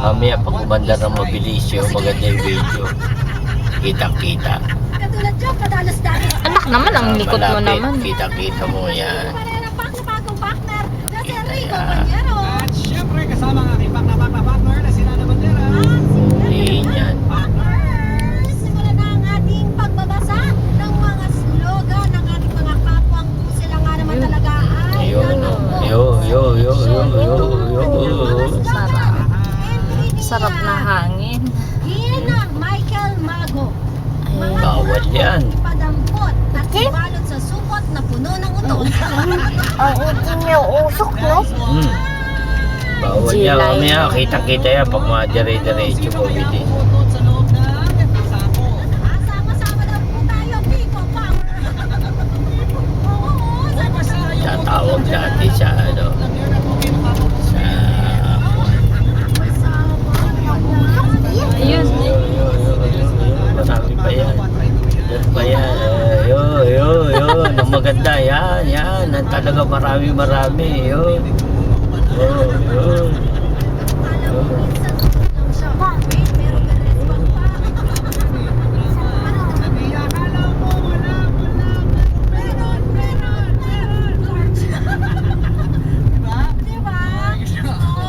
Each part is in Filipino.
Mamaya pag umandar ng mabilis yung maganda yung video. Kita-kita. Katulad dyan, padalas dahil. Anak naman, ang likot mo Malapit, naman. kita-kita mo yan. Bagong partner na si Kita Rico yan. Banyero. At syempre kasama ang aking partner na si Nana Bandera. Hindi yan. Partners, simulan na ang ating pagbabasa ng mga slogan ng ating mga kapwang kung sila nga naman talaga ay Ayun, oh. Yo. Sarap na hangin. Gina Michael Mago. Mga Bawal yan. padampot at balot sa supot na puno ng utol. Ang itim yung usok, no? Bawal yan. Mamaya kita-kita yan pag mga dire-diretso mo bili. Sa loob ng sako. Sama-sama daw po tayo, people power. Oo, sama-sama. Tatawag dati sa ano. Sa... Ayun. Marami pa yan. Doon pa yan. Yun. Ang maganda. Yan. Ang talaga marami. Yun. Yun.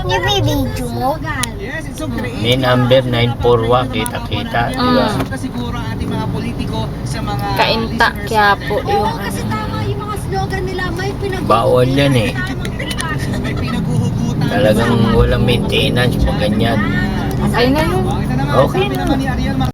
Yung video mo? Yes, it's so creative. May number 941. Kita-kita. Di ba? Na siguro ang ating mga politiko sa mga Kainta, listeners Quiapo, natin. yung Kasi tama yung mga slogan nila, may pinag- Bawal yan eh. May pinaghuhugutan. Talagang walang maintenance pag ganyan. Okay na yun. Ito naman, Okay sabi na. naman ni Ariel